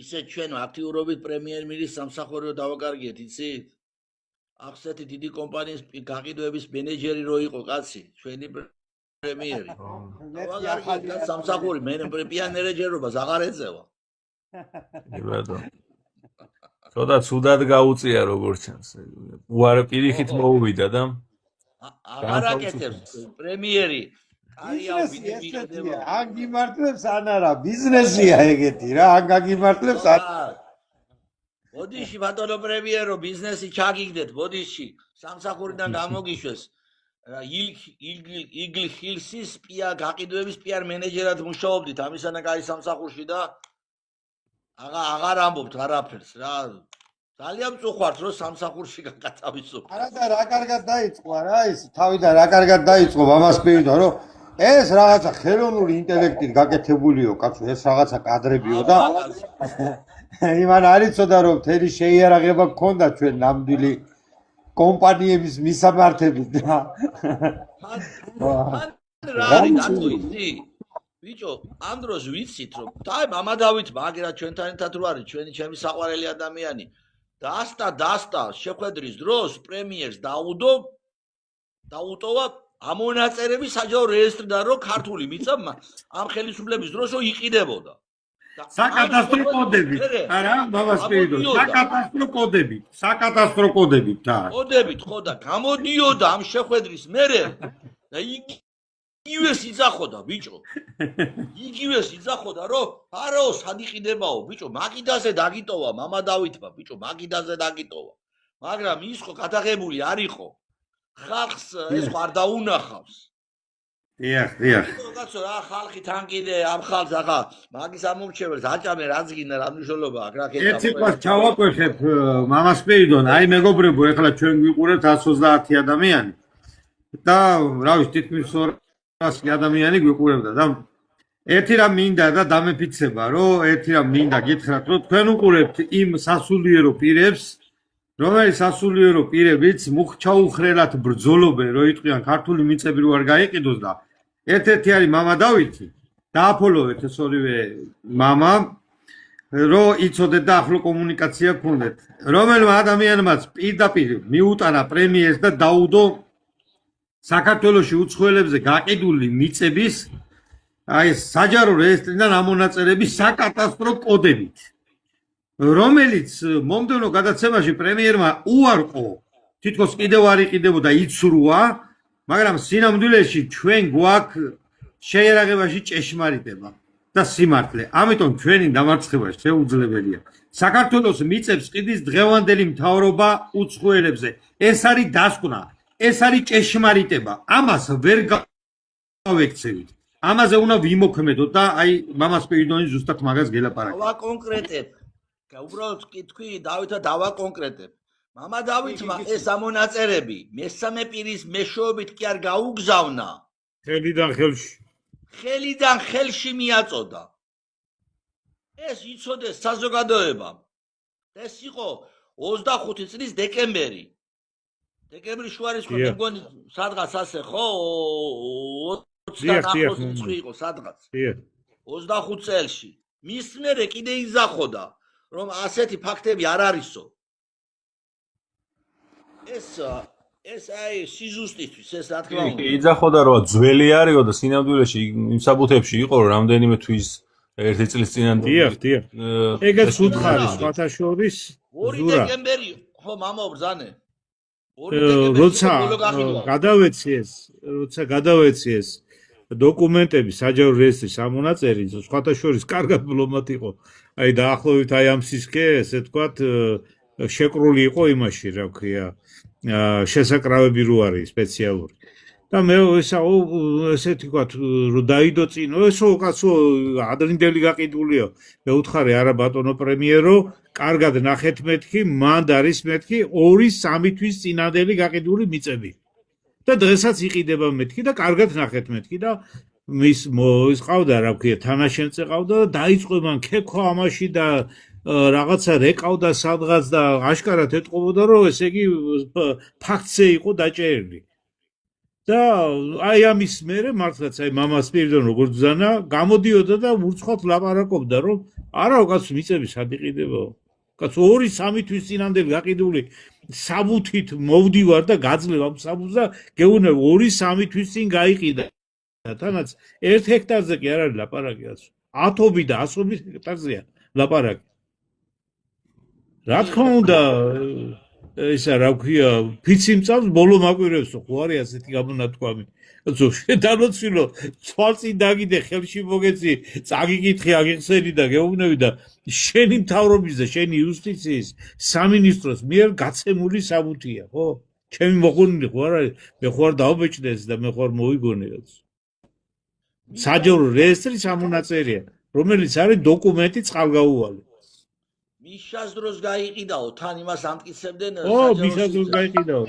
ისე ჩვენ აქტიურობით პრემიერ-მინისტრის სამსახურეო დავაკარგეთ, იცით? ახსეთი დიდი კომპანიის გაყიდვების მენეჯერი რო იყო კაცი, ჩვენი პრემიერი. დავაკარგეთ სამსახური, პიანერეჯერობას აღარ ეწევა. იბადო. ცოტა ცუდად გაუწია როგორც ჩანს. უარ პირიქით მოუვიდა და აღარ აკეთებს პრემიერი. ან გიმართლებს ან არა, ბიზნესია ეგეთი რა, ან გაგიმართლებს ან ბოდიში ბატონო პრემიერო, ბიზნესი ჩაგიგდეთ, ბოდიში სამსახურიდან გამოგიშვეს. იგლ ჰილსის გაყიდვების პიარ მენეჯერად მუშაობდით ამისანა კაი სამსახურში და აღარ ამბობთ არაფერს რა. ძალიან მწუხვართ რომ სამსახურში გაკათავისო. არა და რა კარგად დაიწყო რა ეს თავიდან რა კარგად დაიწყო მამას პირდა რომ ეს რაღაცა ხელოვნური ინტელექტით გაკეთებულიო კაცო ეს რაღაცა კადრებიო და იმან არიცოდა რომ თერი შეიარაღება გქონდა ჩვენ ნამდვილი კომპანიების მისამართებით და ბიჭო ამ დროს ვიცით რომ და მამა დავით მაგერა ჩვენთან ერთად რო არის ჩვენი ჩემი საყვარელი ადამიანი დასტა შეხვედრის დროს პრემიერს დაუტოვა ამონაწერების საჯარო რეესტრიდან რომ ქართული მიწა ამ ხელისუფლების დროს რომ იყიდებოდა საკადასტრო კოდებით არა მამას პირდო საკადასტრო კოდებით და კოდებით ხო და გამოდიოდა ამ შეხვედრის მერე და იგივე სიძახოდა ბიჭო იგივე სიძახოდა რომ არაო სად იყიდებაო ბიჭო მაგიდაზე დაგიტოვა მამა დავითმა ბიჭო მაგიდაზე დაგიტოვა მაგრამ ის ხო გადაღებული არ იყო ხალხს ეს არ დაუნახავს დიახ კაცო რა ხალხი თან კიდე ამ ხალხს ახლა მაგის ამომრჩეველს აჭამე რაც გინდა რა მნიშვნელობა აქვს რა კეთება ერთი კვას ჩავაკვეხებ მამას პირდონ აი მეგობრებო ეხლა ჩვენ გვიყურებთ 130 ადამიანი და რა ვიცი თითქმის 200 ადამიანი გვიყურებდა და ერთი რამ მინდა და დამეფიცება რომ ერთი რამ მინდა გითხრათ რომ თქვენ უყურებთ იმ სასულიერო პირებს რომელიც სასულიერო პირებიც მუხჩაუხრელად ბრძოლობენ რომ იტყვიან ქართული მიწები რო არ გაიყიდოს და ერთ-ერთი არის მამა დავითი დააფოლოვეთ ეს ორივე მამა რომ იცოდეთ და ახლო კომუნიკაცია გქონდეთ რომელმა ადამიანმაც პირდაპირ მიუტანა პრემიერს და დაუდო საქართველოში უცხოელებზე გაყიდული მიწების აი საჯარო რეესტრიდან ამონაწერების საკადასტრო კოდებით რომელიც მომდევნო გადაცემაში პრემიერმა უარყო თითქოს კიდევ არ იყიდებოდა იცრუა მაგრამ სინამდვილეში ჩვენ გვაქვს შეიარაღებაში ჭეშმარიტება და სიმართლე ამიტომ ჩვენი დამარცხება შეუძლებელია საქართველოს მიწებს ყიდის დღევანდელი მთავრობა უცხოელებზე ეს არის დასკვნა ეს არის ჭეშმარიტება ამას ვერ გავექცევით ამაზე უნდა ვიმოქმედოთ და აი მამას პირდონის ზუსტად მაგას გელაპარაკე ვაკონკრეტებ უბრალოდ კითხვი დავითა დავაკონკრეტებ მამა დავითმა ეს ამონაწერები მესამე პირის მეშვეობით კი არ გაუგზავნა ხელიდან ხელში მიაწოდა ეს იცოდეს საზოგადოებამ ეს იყო 25 წლის დეკემბერი დეკემბრის შუარის ხო მეგონი სადღაც ასე ხო 29 წელი იყო სადღაც 25 წელში მის მერე კიდე იზახოდა რომ ასეთი ფაქტები არ არისო ეს აი სიზუსტისთვის ეს რა თქმა უნდა იძახოდა რომ ძველი არისო და სინამდვილეში იმ საბუთებში იყო რომ რამდენიმე თვის ერთი წლის წინანდ დიახ ეგეც უთხარი სხვათა შორის 2 დეკემბერი ხო მამა ბრძანე როცა გადავეცი ეს დოკუმენტები საჯარო რეესტრის ამონაწერი სხვათა შორის კარგად ბლომად იყო აი დაახლოებით აი ამ სისქე ესე თქვათ შეკრული იყო იმაში რა ქვია შესაკრავები რო არის სპეციალური და მე ესეთი თქვათ რომ დაიდო წინო ესო კაცო ადრინდელი გაყიდულიო მე უთხარი არა ბატონო პრემიერო კარგად ნახეთ მეთქი მანდ არის მეთქი 2-3 თვის წინანდელი გაყიდული მიწები და დღესაც იყიდება მეთქი და კარგად ნახეთ მეთქი და მის ყავდა რა ქვია თანაშემწე ყავდა და დაიწყო მან ქექო ამაში და რაღაცა რეკავდა სადღაც და აშკარად ეთყობოდა რომ ესე იგი ფაქტზე იყო დაჭერილი და აი ამის მერე მართლაც აი მამას პირდან როგორც ბრძანა გამოდიოდა და ურცხვად ლაპარაკობდა რომ არა კაცო მიწები სად იყიდებაო კაცო 2-3 თვის წინამდელი გაყიდული საბუთით მოვდივარ და გაძლევ ამ საბუთს და გეუბნები 2-3 თვის წინ გაიყიდა თანაც 1 ჰექტარზე კი არ არის ლაპარაკი კაცო 10 და 100 ჰექტარზეა ლაპარაკი რა თქმა უნდა ისა რა ქვია ფიცი მწავს ბოლო მაკვირევსო ხო არის ასეთი გამონათქვამი კაცო შედანოცილო ცვალწინ დაგიდე ხელში მოგეცი წაგიკითხე აგიხსენი და გეუბნები და შენი მთავრობის და შენი იუსტიციის სამინისტროს მიერ გაცემული საბუთია ხო ჩემი მოხუნული ხო არ არის მე ხო არ დავბეჭდეს და მე ხო არ მოვიგონე კაცო საჯარო რეესტრის ამონაწერია რომელიც არის დოკუმენტი წყალგაუვალი მიშას დროს გაიყიდაო თან იმას ამტკიცებდნენ ო მიშას დროს გაიყიდაო